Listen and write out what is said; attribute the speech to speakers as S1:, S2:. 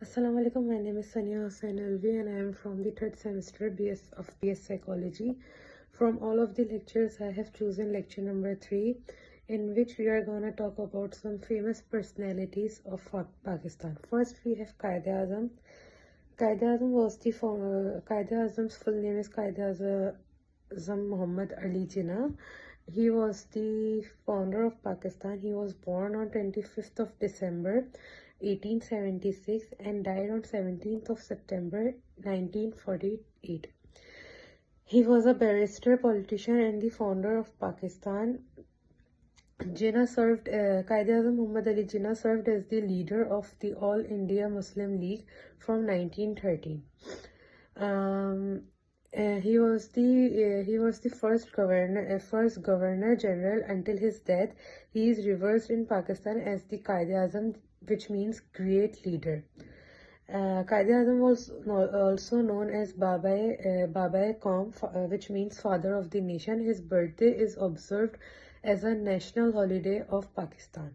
S1: Assalamu alaikum. My name is Sania Hussain Alvi and I am from the third semester BS Psychology. From all of the lectures, I have chosen lecture number 3, in which we are going to talk about some famous personalities of Pakistan. First, we have Quaid-e-Azam. Quaid-e-Azam was the former. Quaid-e-Azam's full name is Quaid-e-Azam Muhammad Ali Jinnah. He was the founder of Pakistan. He was born on 25th of December 1876 and died on 17th of September 1948. He was a barrister, politician, and the founder of Pakistan. Quaid-e-Azam Muhammad Ali Jinnah served as the leader of the All India Muslim League from 1913. He was the first governor general until his death. He is revered in Pakistan as the Quaid-e-Azam, which means great leader. Quaid-e-Azam was also known as Baba-e-Qaum, which means father of the nation. His birthday is observed as a national holiday of Pakistan.